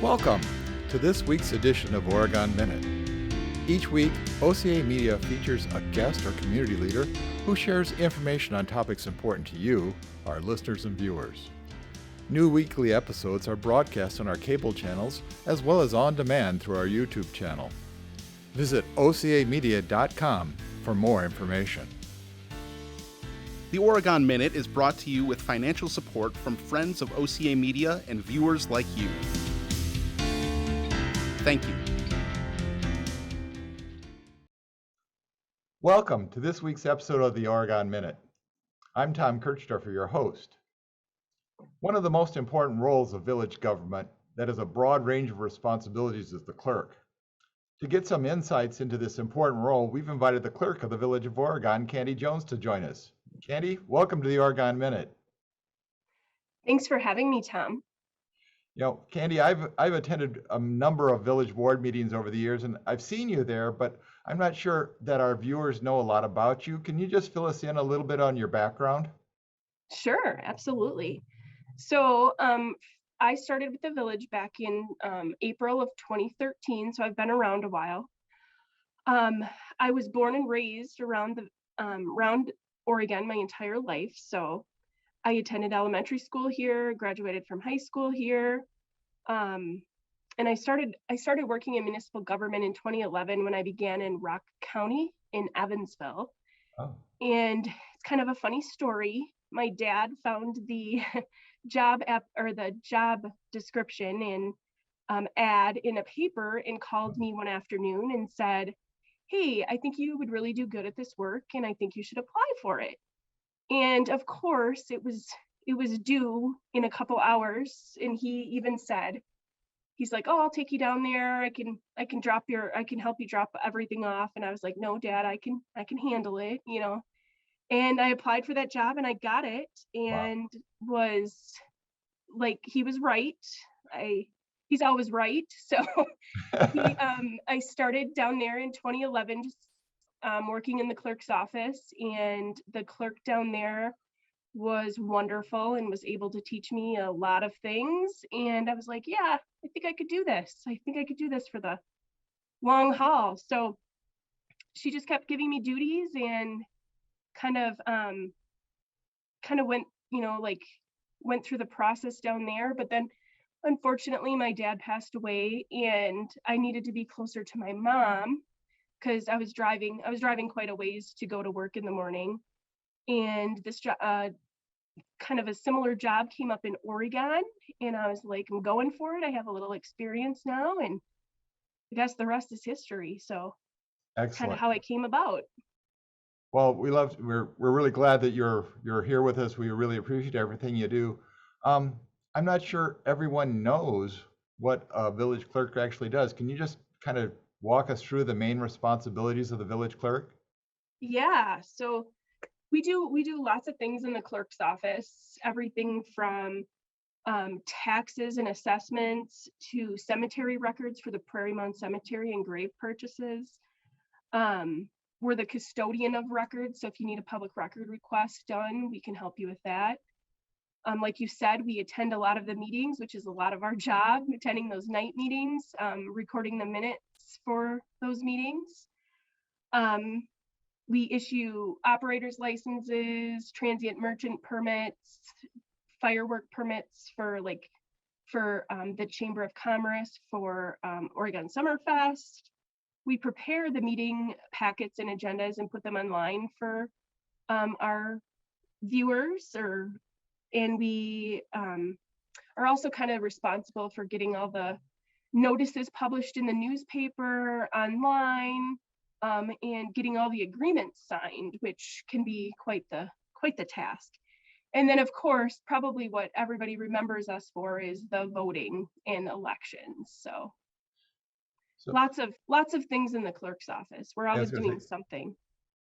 Welcome to this week's edition of Oregon Minute. Each week, OCA Media features a guest or community leader who shares information on topics important to you, our listeners and viewers. New weekly episodes are broadcast on our cable channels as well as on demand through our YouTube channel. Visit ocamedia.com for more information. The Oregon Minute is brought to you with financial support from friends of OCA Media and viewers like you. Thank you. Welcome to this week's episode of the Oregon Minute. I'm Tom Kirchdoerfer, your host. One of the most important roles of village government that has a broad range of responsibilities is the clerk. To get some insights into this important role, we've invited the clerk of the Village of Oregon, Candi Jones, to join us. Candi, welcome to the Oregon Minute. Thanks for having me, Tom. You know, Candi, I've attended a number of village board meetings over the years, and I've seen you there, but I'm not sure that our viewers know a lot about you. Can you just fill us in a little bit on your background? Sure, absolutely. So I started with the village back in April of 2013, so I've been around a while. I was born and raised around Oregon my entire life, so I attended elementary school here, graduated from high school here, and I started working in municipal government in 2011 when I began in Rock County in Evansville. Oh. And it's kind of a funny story. My dad found the job description and ad in a paper and called me one afternoon and said, "Hey, I think you would really do good at this work, and I think you should apply for it." And of course, it was due in a couple hours, and he even said, he's like, "Oh, I'll take you down there. I can help you drop everything off." And I was like, "No, Dad, I can handle it, you know." And I applied for that job and I got it, and was like, he was right. He's always right. So I started down there in 2011, just working in the clerk's office, and the clerk down there was wonderful and was able to teach me a lot of things. And I was like, yeah, I think I could do this. I think I could do this for the long haul. So she just kept giving me duties and kind of went, went through the process down there. But then unfortunately my dad passed away and I needed to be closer to my mom because I was driving quite a ways to go to work in the morning. And this kind of a similar job came up in Oregon, and I was like, I'm going for it. I have a little experience now, and I guess the rest is history. So that's kind of how it came about. Well, we're really glad that you're here with us. We really appreciate everything you do. I'm not sure everyone knows what a village clerk actually does. Can you just kind of walk us through the main responsibilities of the village clerk? Yeah, so we do lots of things in the clerk's office, everything from taxes and assessments to cemetery records for the Prairie Mound Cemetery and grave purchases. We're the custodian of records, so if you need a public record request done, we can help you with that. Like you said, we attend a lot of the meetings, which is a lot of our job, attending those night meetings, recording the minutes for those meetings. We issue operators licenses, transient merchant permits, firework permits for the Chamber of Commerce for Oregon Summerfest. We prepare the meeting packets and agendas and put them online for our viewers, and we are also kind of responsible for getting all the notices published in the newspaper, online, and getting all the agreements signed, which can be quite the task. And then, of course, probably what everybody remembers us for is the voting and elections. So lots of things in the clerk's office. We're always doing something.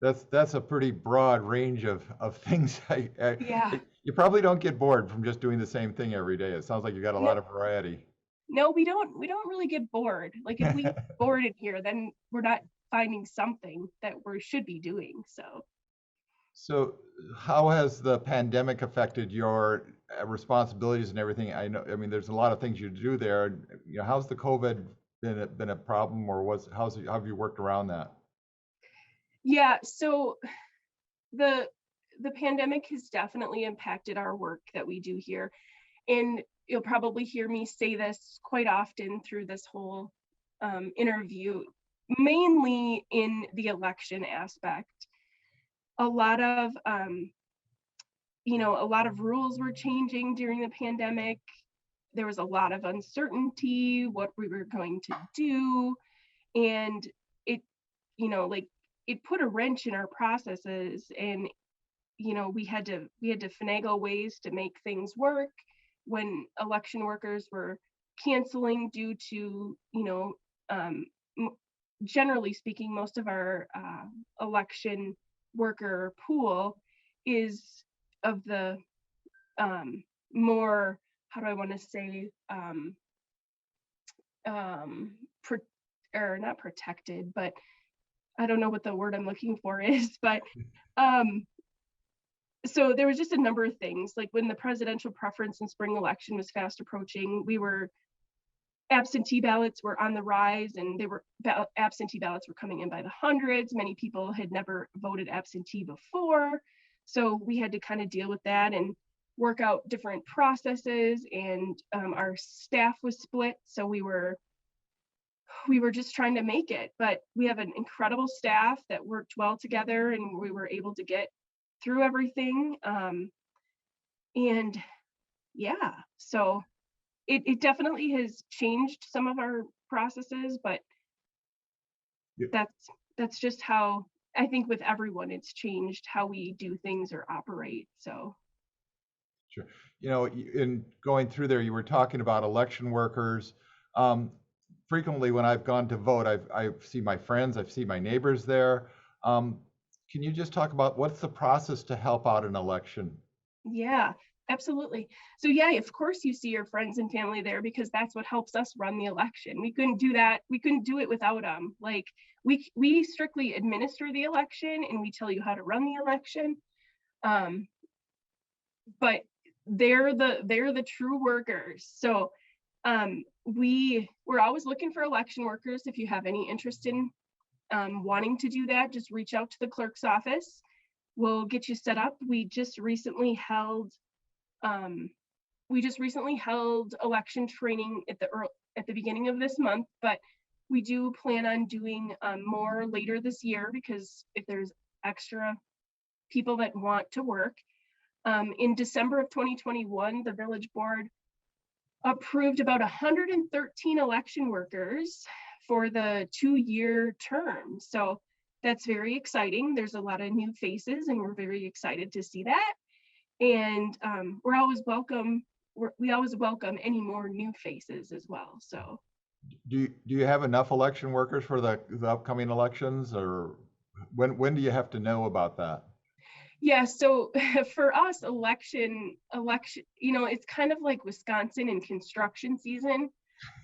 That's a pretty broad range of things. Yeah. You probably don't get bored from just doing the same thing every day. It sounds like you got a lot of variety. No, we don't really get bored. Like if we get bored in here, then we're not finding something that we should be doing. So how has the pandemic affected your responsibilities and everything. I know, I mean, there's a lot of things you do there. You know, how's the COVID been a problem, or how have you worked around that? Yeah, so the the pandemic has definitely impacted our work that we do here. And you'll probably hear me say this quite often through this whole interview, mainly in the election aspect. A lot of a lot of rules were changing during the pandemic. There was a lot of uncertainty what we were going to do, and it like it put a wrench in our processes. And we had to finagle ways to make things work when election workers were canceling due to um, generally speaking, most of our election worker pool is of the more, how do I want to say, or not protected, but I don't know what the word I'm looking for is, but so there was just a number of things. Like when the presidential preference and spring election was fast approaching, absentee ballots were on the rise, and absentee ballots were coming in by the hundreds. Many people had never voted absentee before, so we had to kind of deal with that and work out different processes. And our staff was split, so we were just trying to make it. But we have an incredible staff that worked well together, and we were able to get through everything. And yeah, so it definitely has changed some of our processes, but Yeah. that's just how, I think with everyone, it's changed how we do things or operate. So Sure. You know, in going through there, you were talking about election workers. Frequently, when I've gone to vote, I've seen my friends, I've seen my neighbors there. Can you just talk about what's the process to help out an election? yeah, absolutely. So yeah, of course you see your friends and family there, because that's what helps us run the election. We couldn't do that. We couldn't do it without them. Like we strictly administer the election, and we tell you how to run the election. But they're the true workers. So we're always looking for election workers. If you have any interest in wanting to do that, just reach out to the clerk's office. We'll get you set up. We just recently held election training at the beginning of this month, but we do plan on doing more later this year, because if there's extra people that want to work. In December of 2021, the village board approved about 113 election workers for the 2-year term. So that's very exciting. There's a lot of new faces, and we're very excited to see that. And we always welcome any more new faces as well. So Do you have enough election workers for the upcoming elections, or when do you have to know about that? yeah, so for us, election, it's kind of like Wisconsin in construction season.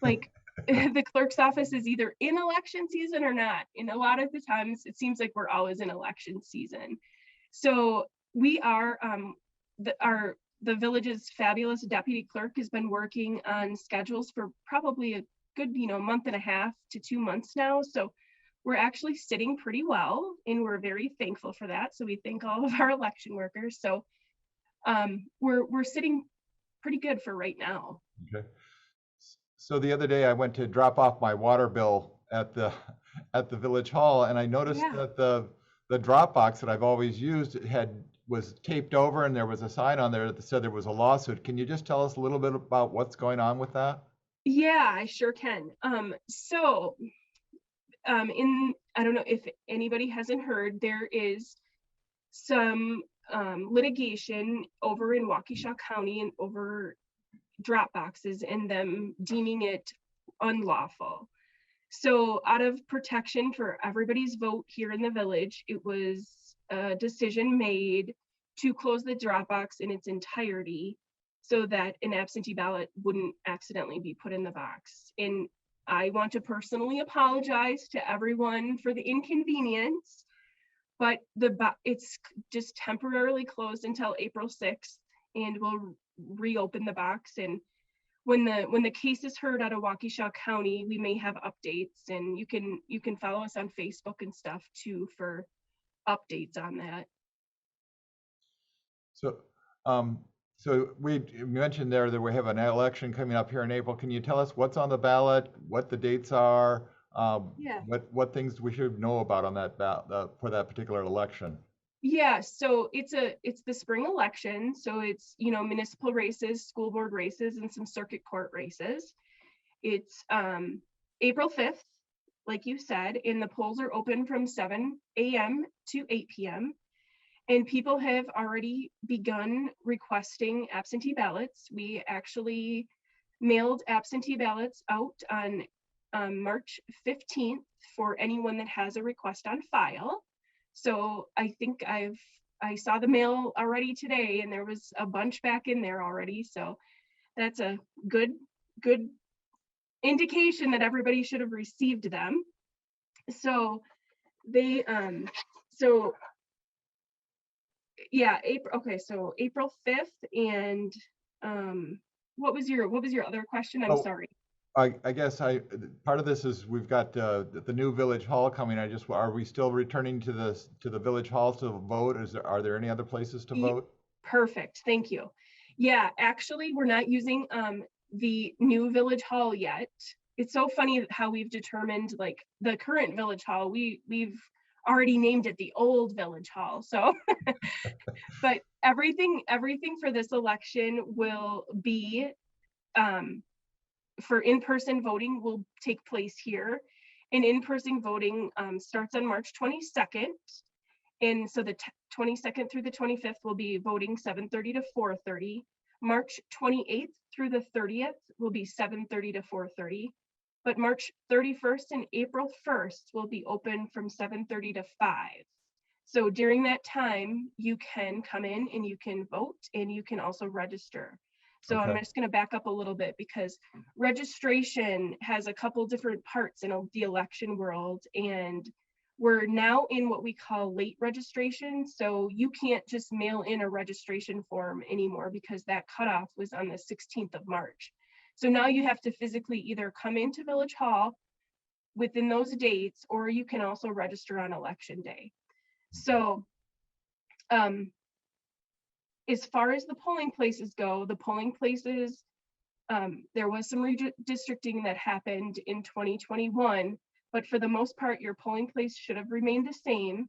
Like the clerk's office is either in election season or not. And a lot of the times it seems like we're always in election season. So we are, the village's fabulous deputy clerk has been working on schedules for probably a good, month and a half to 2 months now. So we're actually sitting pretty well, and we're very thankful for that. So we thank all of our election workers. So we're sitting pretty good for right now. Okay. So the other day I went to drop off my water bill at the village hall, and I noticed that the drop box that I've always used was taped over, and there was a sign on there that said there was a lawsuit. Can you just tell us a little bit about what's going on with that? Yeah, I sure can. I don't know if anybody hasn't heard, there is some litigation over in Waukesha County and over drop boxes and them deeming it unlawful. So out of protection for everybody's vote here in the village, it was a decision made to close the drop box in its entirety so that an absentee ballot wouldn't accidentally be put in the box. And I want to personally apologize to everyone for the inconvenience, but it's just temporarily closed until April 6th, and reopen the box. And when the case is heard out of Waukesha County, we may have updates, and you can follow us on Facebook and stuff too for updates on that. So, so we mentioned there that we have an election coming up here in April. Can you tell us what's on the ballot, what the dates are, Yeah. what things we should know about on that ballot for that particular election? Yeah, so it's the spring election. So it's, municipal races, school board races, and some circuit court races. It's April 5th, like you said, and the polls are open from 7 a.m. to 8 p.m. And people have already begun requesting absentee ballots. We actually mailed absentee ballots out on March 15th for anyone that has a request on file. So I think I saw the mail already today, and there was a bunch back in there already. So that's a good indication that everybody should have received them. So they yeah, April. Okay, so April 5th, and what was your other question? I'm sorry. I guess part of this is we've got the new village hall coming. Are we still returning to the village hall to vote? Are there any other places to vote? Perfect, thank you. Yeah, actually, we're not using the new village hall yet. It's so funny how we've determined, like, the current village hall, we've already named it the old village hall. So, but everything for this election will be for in-person voting will take place here. And in-person voting starts on March 22nd. And so the 22nd through the 25th will be voting 7:30 to 4:30. March 28th through the 30th will be 7:30 to 4:30. But March 31st and April 1st will be open from 7:30 to 5. So during that time, you can come in and you can vote, and you can also register. So okay. I'm just going to back up a little bit, because registration has a couple different parts in the election world, and we're now in what we call late registration. So you can't just mail in a registration form anymore, because that cutoff was on the 16th of March. So now you have to physically either come into Village Hall within those dates, or you can also register on election day. So as far as the polling places go, the polling places, there was some redistricting that happened in 2021, but for the most part, your polling place should have remained the same.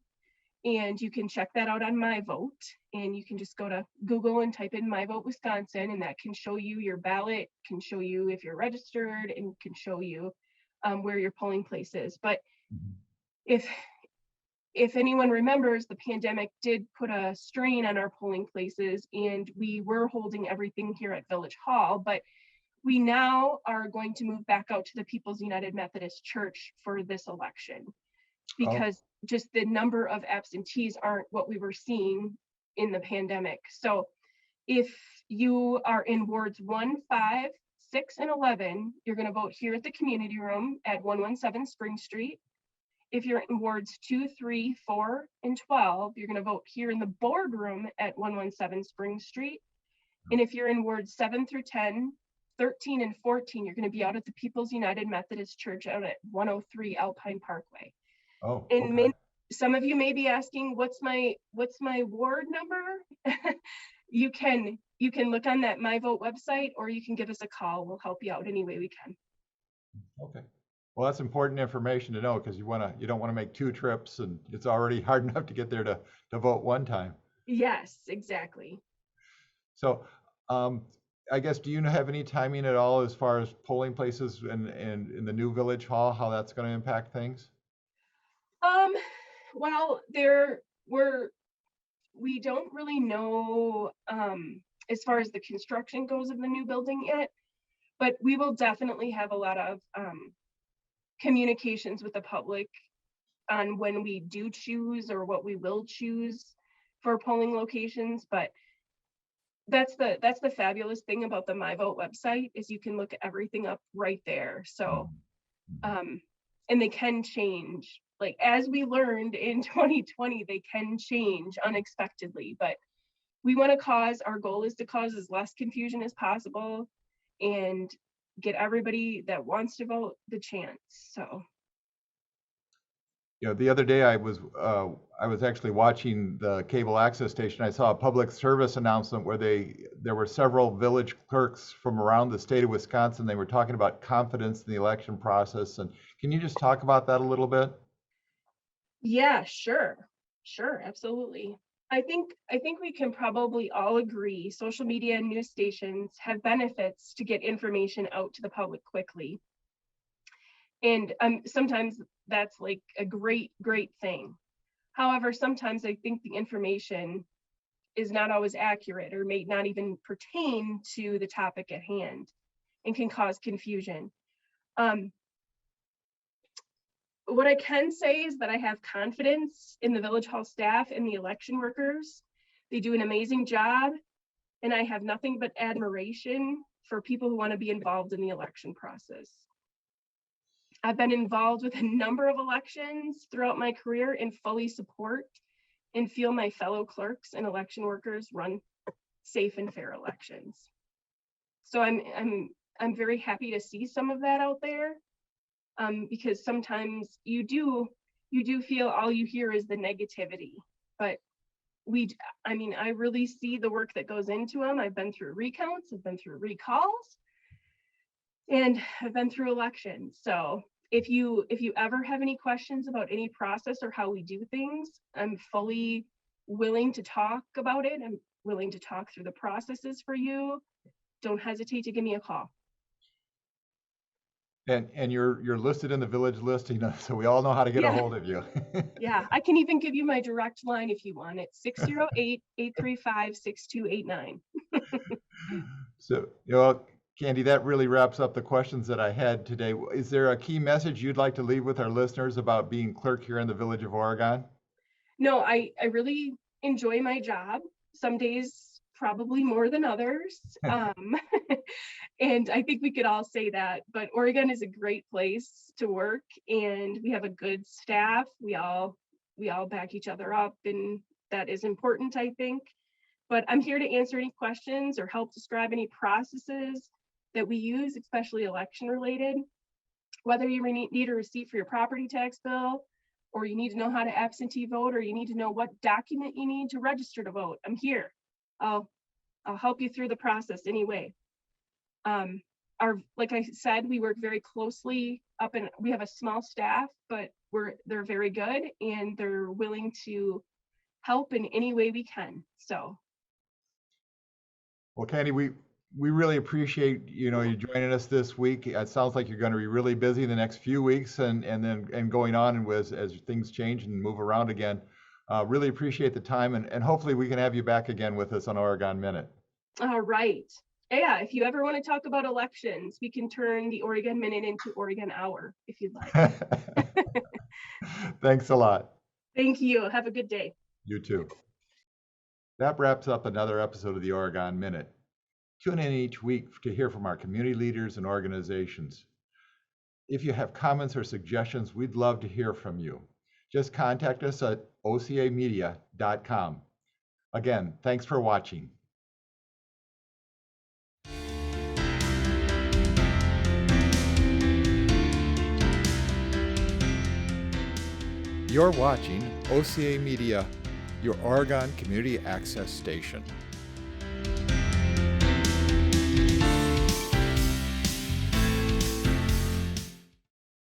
And you can check that out on My Vote, and you can just go to Google and type in My Vote Wisconsin, and that can show you your ballot, can show you if you're registered, and can show you where your polling place is. But if anyone remembers, the pandemic did put a strain on our polling places, and we were holding everything here at Village Hall, but we now are going to move back out to the People's United Methodist Church for this election, because just the number of absentees aren't what we were seeing in the pandemic. So if you are in wards 1, 5, 6, and 11, you're going to vote here at the community room at 117 Spring Street. If you're in wards 2, 3, 4, and 12, you're going to vote here in the boardroom at 117 Spring Street. And if you're in wards 7 through 10, 13, and 14, you're going to be out at the People's United Methodist Church out at 103 Alpine Parkway. Oh, and okay. Some of you may be asking, what's my ward number? You can look on that My Vote website, or you can give us a call. We'll help you out any way we can. Okay. Well, that's important information to know, because you don't want to make 2 trips, and it's already hard enough to get there to vote one time. Yes, exactly. So I guess, do you have any timing at all as far as polling places and in the new Village Hall, how that's going to impact things? Well, we don't really know as far as the construction goes of the new building yet, but we will definitely have a lot of communications with the public on when we do choose or what we will choose for polling locations. But that's the fabulous thing about the My Vote website, is you can look everything up right there. So and they can change, like as we learned in 2020, they can change unexpectedly, but our goal is to cause as less confusion as possible and get everybody that wants to vote the chance. So. The other day I was actually watching the cable access station. I saw a public service announcement where there were several village clerks from around the state of Wisconsin. They were talking about confidence in the election process. And can you just talk about that a little bit? Yeah, sure, absolutely. I think we can probably all agree social media and news stations have benefits to get information out to the public quickly. And sometimes that's like a great thing. However, sometimes I think the information is not always accurate or may not even pertain to the topic at hand and can cause confusion. What I can say is that I have confidence in the village hall staff and the election workers. They do an amazing job, and I have nothing but admiration for people who want to be involved in the election process. I've been involved with a number of elections throughout my career and fully support and feel my fellow clerks and election workers run safe and fair elections. So I'm very happy to see some of that out there, because sometimes you do feel all you hear is the negativity, but I really see the work that goes into them. I've been through recounts, I've been through recalls, and I've been through elections. So if you ever have any questions about any process or how we do things, I'm fully willing to talk about it. I'm willing to talk through the processes for you. Don't hesitate to give me a call. And you're listed in the village list, so we all know how to get a hold of you. Yeah, I can even give you my direct line if you want it, 608-835-6289. So, Candi, that really wraps up the questions that I had today. Is there a key message you'd like to leave with our listeners about being clerk here in the Village of Oregon? No, I really enjoy my job. Some days probably more than others. And I think we could all say that, but Oregon is a great place to work, and we have a good staff. We all back each other up, and that is important, I think. But I'm here to answer any questions or help describe any processes that we use, especially election related. Whether you need a receipt for your property tax bill, or you need to know how to absentee vote, or you need to know what document you need to register to vote, I'm here. I'll help you through the process anyway. Like I said, we work very closely we have a small staff, but they're very good, and they're willing to help in any way we can. So. Well, Candi, we really appreciate you joining us this week. It sounds like you're going to be really busy the next few weeks, and then going on as things change and move around again. Really appreciate the time, and hopefully we can have you back again with us on Oregon Minute. All right. Yeah, if you ever want to talk about elections, we can turn the Oregon Minute into Oregon Hour if you'd like. Thanks a lot. Thank you. Have a good day. You too. That wraps up another episode of the Oregon Minute. Tune in each week to hear from our community leaders and organizations. If you have comments or suggestions, we'd love to hear from you. Just contact us at ocamedia.com. Again, thanks for watching. You're watching OCA Media, your Oregon Community Access Station.